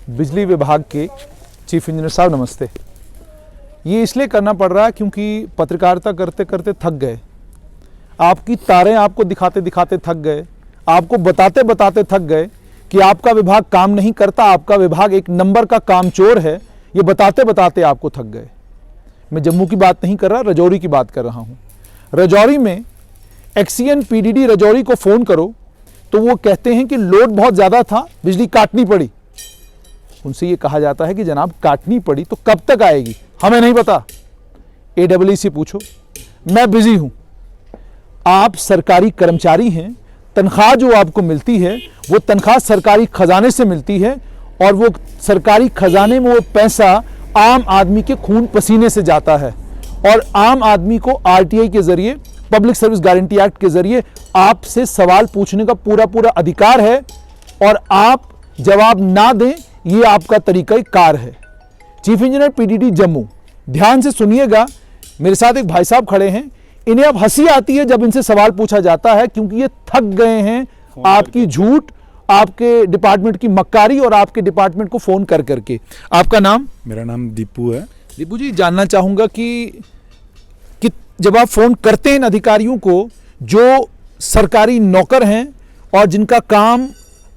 बिजली विभाग के चीफ इंजीनियर साहब नमस्ते। ये इसलिए करना पड़ रहा है क्योंकि पत्रकारिता करते करते थक गए। आपकी तारें आपको दिखाते दिखाते थक गए, आपको बताते बताते थक गए कि आपका विभाग काम नहीं करता, आपका विभाग एक नंबर का कामचोर है। ये बताते बताते आपको थक गए। मैं जम्मू की बात नहीं कर रहा, रजौरी की बात कर रहा हूँ। रजौरी में एक्सीएन पीडीडी रजौरी को फ़ोन करो तो वो कहते हैं कि लोड बहुत ज़्यादा था, बिजली काटनी पड़ी। उनसे ये कहा जाता है कि जनाब काटनी पड़ी तो कब तक आएगी, हमें नहीं पता, AEE से पूछो। मैं बिजी हूँ। आप सरकारी कर्मचारी हैं, तनख्वाह जो आपको मिलती है वो तनख्वाह सरकारी खजाने से मिलती है और वो सरकारी खजाने में वो पैसा आम आदमी के खून पसीने से जाता है और आम आदमी को RTI के जरिए, पब्लिक सर्विस गारंटी एक्ट के जरिए आपसे सवाल पूछने का पूरा पूरा अधिकार है और आप जवाब ना दें ये आपका तरीका कार है। चीफ इंजीनियर पीडीडी जम्मू, ध्यान से सुनिएगा। मेरे साथ एक भाई साहब खड़े हैं, इन्हें अब हंसी आती है जब इनसे सवाल पूछा जाता है क्योंकि ये थक गए हैं आपकी झूठ, आपके डिपार्टमेंट की मक्कारी और आपके डिपार्टमेंट को फोन कर करके। आपका नाम? मेरा नाम दीपू है। दीपू जी, जानना चाहूंगा कि जब आप फोन करते हैं इन अधिकारियों को जो सरकारी नौकर हैं और जिनका काम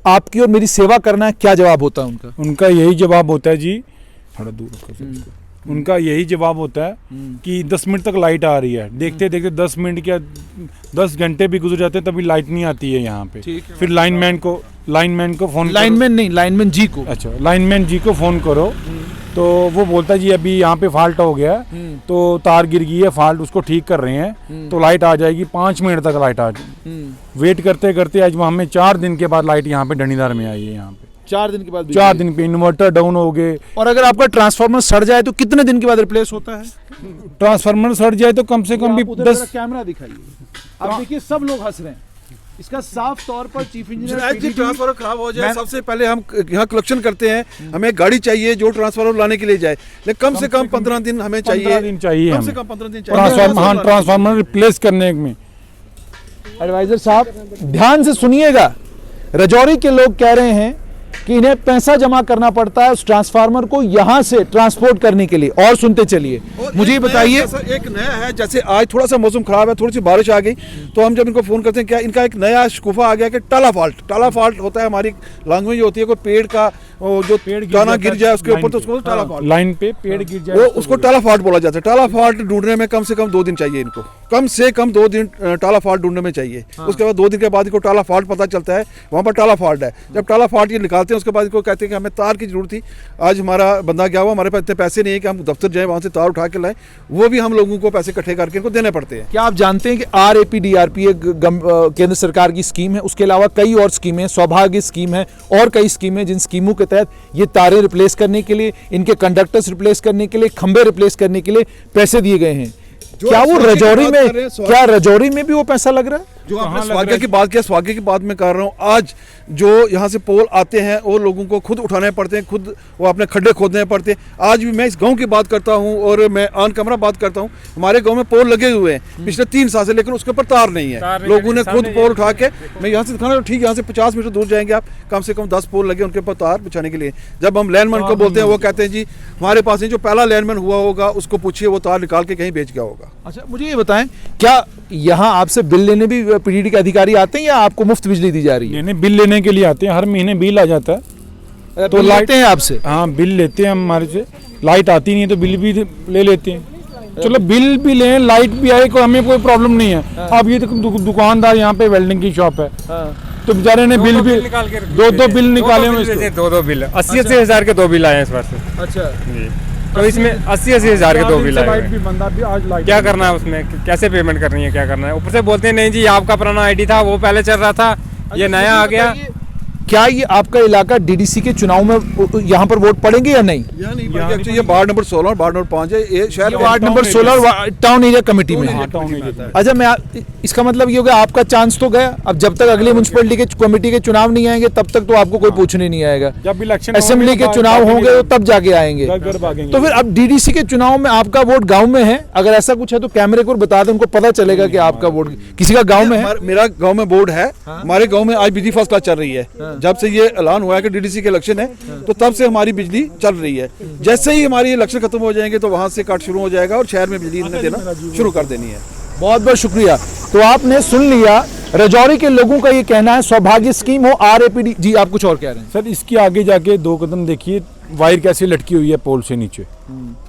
आपकी और मेरी सेवा करना है, क्या जवाब होता है उनका? उनका यही जवाब होता है जी, थोड़ा दूर रखो। उनका यही जवाब होता है कि 10 मिनट तक लाइट आ रही है। देखते देखते 10 मिनट क्या 10 घंटे भी गुजर जाते हैं तभी लाइट नहीं आती है यहाँ पे। फिर लाइनमैन को फोन, लाइनमैन नहीं, लाइनमैन जी को। अच्छा, लाइनमैन जी को फोन करो तो वो बोलता है जी अभी यहाँ पे फॉल्ट हो गया है, तो तार गिर गई है, फॉल्ट उसको ठीक कर रहे हैं, तो लाइट आ जाएगी। 5 मिनट तक लाइट आ जाएगी। वेट करते करते आज हमें 4 दिन के बाद लाइट यहाँ पे डंडीदार में आई है। यहाँ पे 4 दिन के बाद? 4 दिन पे इन्वर्टर डाउन हो गए। और अगर आपका ट्रांसफार्मर सड़ जाए तो कितने दिन के बाद रिप्लेस होता है? ट्रांसफार्मर सड़ जाए तो कम से कम भी 10। कैमरा दिखाइए। आप देखिए सब लोग हंस रहे हैं। इसका साफ तौर पर चीफ इंजीनियर ट्रांसफार्मर खराब हो जाए, सबसे पहले हम यहाँ कलेक्शन करते हैं। हमें गाड़ी चाहिए जो ट्रांसफार्मर लाने के लिए जाए, लेकिन कम से कम 15 दिन हमें चाहिए। कम से कम 15 दिन चाहिए ट्रांसफार्मर रिप्लेस करने में। एडवाइजर साहब ध्यान से सुनिएगा। रजौरी के लोग कह रहे हैं कि इन्हें पैसा जमा करना पड़ता है उस ट्रांसफार्मर को यहां से ट्रांसपोर्ट करने के लिए। और सुनते चलिए, मुझे बताइए। एक नया है, जैसे आज थोड़ा सा मौसम खराब है, थोड़ी सी बारिश आ गई तो हम जब इनको फोन करते हैं, क्या इनका एक नया शिकूफा आ गया कि टाला फॉल्ट होता है। हमारी लैंग्वेज होती है कोई पेड़ का जो दाना गिर जाए उसके ऊपर तो उसको टाला फॉल्ट, लाइन पे पेड़ गिर जाए वो उसको टाला फॉल्ट बोला जाता है। टाला फॉल्ट ढूंढने में कम से कम 2 दिन चाहिए इनको, कम से कम 2 दिन टाला फॉल्ट ढूंढने में चाहिए। उसके बाद 2 दिन के बाद इनको टाला फॉल्ट पता चलता है, वहाँ पर टाला फॉल्ट है। जब टाला फॉल्ट ये निकालते हैं उसके बाद इनको कहते हैं कि हमें तार की जरूरत थी। आज हमारा बंदा गया हुआ, हमारे पास इतने पैसे नहीं है कि हम दफ्तर जाएं वहाँ से तार उठा के लाएं, वो भी हम लोगों को पैसे इकट्ठे करके इनको देने पड़ते हैं। क्या आप जानते हैं कि RAP DRP एक केंद्र सरकार की स्कीम है, उसके अलावा कई और स्कीमें, सौभाग्य स्कीम है और कई स्कीमें, जिन स्कीमों के तहत ये तारें रिप्लेस करने के लिए, इनके कंडक्टर्स रिप्लेस करने के लिए, खंबे रिप्लेस करने के लिए पैसे दिए गए हैं। क्या वो रजौरी में, क्या रजौरी में भी वो पैसा लग रहा है? जो आपने स्वागत की बात किया, स्वागत की बात मैं कर रहा हूँ। आज जो यहाँ से पोल आते हैं वो लोगों को खुद उठाने पड़ते हैं, खुद वो अपने खड्डे खोदने पड़ते हैं। आज भी मैं इस गांव की बात करता हूँ और मैं ऑन कैमरा बात करता हूँ। हमारे गांव में पोल लगे हुए हैं पिछले 3 साल से, लेकिन उसके ऊपर तार नहीं है। लोगों ने खुद पोल उठा के, मैं यहाँ से दिखाना ठीक, यहाँ से 50 मीटर दूर जाएंगे आप, कम से कम 10 पोल लगे उनके ऊपर तार बिछाने के लिए। जब हम लैंडमैन को बोलते हैं वो कहते हैं जी हमारे पास नहीं, जो पहला लैंडमैन हुआ होगा उसको पूछिए, वो तार निकाल के कहीं बेच गया होगा। अच्छा, मुझे ये बताएं, क्या यहाँ आपसे बिल लेने भी पीडीडी के अधिकारी आते हैं या आपको मुफ्त बिजली दी जा रही है? नहीं, बिल लेने के लिए आते हैं। हर महीने बिल आ जाता है तो लाइट हैं आपसे? हाँ, बिल लेते हैं हमारे से। लाइट आती नहीं है तो बिल भी ले लेते हैं। चलो बिल भी लें, लाइट भी आए, कोई हमें कोई प्रॉब्लम नहीं है। अब ये दुकानदार यहाँ पे वेल्डिंग की शॉप है तो बेचारे ने बिल भी 2 बिल निकाले हुए। 2 बिल 80-80 हज़ार के 2 बिल आए इस बार से। अच्छा, तो इसमें 80-80 हज़ार के 2 बिल आए। आज क्या करना है उसमें, कैसे पेमेंट करनी है, क्या करना है? ऊपर से बोलते हैं नहीं जी आपका पुराना ID था वो पहले चल रहा था, ये नया आ गया। क्या ये आपका इलाका DDC के चुनाव में यहाँ पर वोट पड़ेंगे या नहीं? ये वार्ड नंबर 16 और वार्ड नंबर 5 है। ये शहर ward number 16 town area committee में है। अच्छा, मैं इसका मतलब ये हो गया आपका चांस तो गया। अब जब तक अगली म्युनिसिपैलिटी के कमेटी के चुनाव नहीं आएंगे तब तक तो आपको कोई पूछने नहीं आएगा। जब इलेक्शन असेंबली के चुनाव होंगे तो तब जाके आएंगे। तो फिर अब डीडीसी के चुनाव में आपका वोट गांव में है, अगर ऐसा कुछ है तो कैमरे को बता दें, उनको पता चलेगा कि आपका वोट किसी का गांव में है। मेरा गांव में बोर्ड है। हमारे गांव में आज बिजली फर्स्ट क्लास चल रही है। जब से ये ऐलान हुआ है कि डीडीसी के इलेक्शन है तो तब से हमारी बिजली चल रही है। जैसे ही हमारी इलेक्शन खत्म हो जाएंगे तो वहां से कट शुरू हो जाएगा और शहर में बिजली इन्हें देना शुरू कर देनी है। बहुत बहुत शुक्रिया। तो आपने सुन लिया, राजौरी के लोगों का ये कहना है सौभाग्य स्कीम हो आरएपीडी। जी आप कुछ और कह रहे हैं? सर इसके आगे जाके 2 कदम देखिए, वायर कैसे लटकी हुई है पोल से नीचे,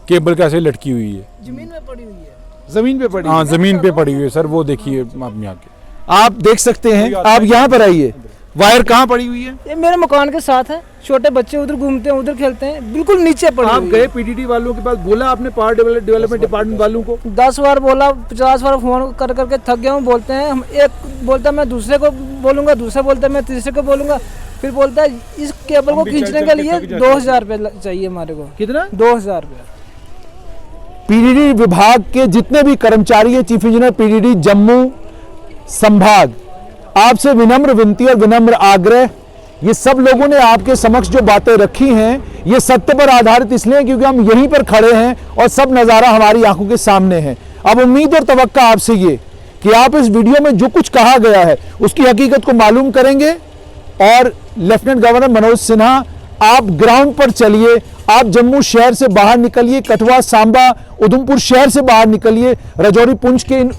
केबल कैसे लटकी हुई है, जमीन पे पड़ी हाँ जमीन पे पड़ी हुई है सर, वो देखिए आप यहाँ के। आप देख सकते हैं। आप यहाँ पर आइए, वायर कहाँ पड़ी हुई है? ये मेरे मकान के साथ है, छोटे बच्चे उधर घूमते हैं, उधर खेलते हैं, बिल्कुल नीचे पड़ी आप हुई गए है। पीडीडी वालों के पास, बोला आपने पावर डेवलपमेंट डिपार्टमेंट वालों को? 10 बार बोला, 50 बार फोन कर करके थक गया हूँ। बोलते हैं, हम एक बोलता मैं दूसरे को बोलूंगा, दूसरा बोलता मैं तीसरे को बोलूंगा, फिर बोलता है इस केबल को खींचने के लिए 2000 रुपये चाहिए हमारे को। कितना? 2000 रुपये। पीडीडी विभाग के जितने भी कर्मचारी है, चीफ इंजीनियर पीडीडी जम्मू संभाग, आपसे विनम्र विनती और विनम्र आग्रह, ये सब लोगों ने आपके समक्ष जो बातें रखी हैं ये सत्य पर आधारित इसलिए क्योंकि हम यहीं पर खड़े हैं और सब नज़ारा हमारी आंखों के सामने है। अब उम्मीद और तवक्का आपसे ये कि आप इस वीडियो में जो कुछ कहा गया है उसकी हकीकत को मालूम करेंगे और लेफ्टिनेंट गवर्नर मनोज सिन्हा आप ग्राउंड पर चलिए, आप जम्मू शहर से बाहर निकलिए, कठुआ, सांबा, उधमपुर शहर से बाहर निकलिए, राजौरी, पुंछ के इन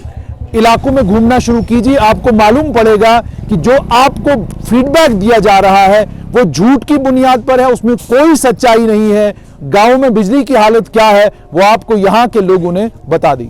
इलाकों में घूमना शुरू कीजिए। आपको मालूम पड़ेगा कि जो आपको फीडबैक दिया जा रहा है वो झूठ की बुनियाद पर है, उसमें कोई सच्चाई नहीं है। गांव में बिजली की हालत क्या है वो आपको यहां के लोगों ने बता दी।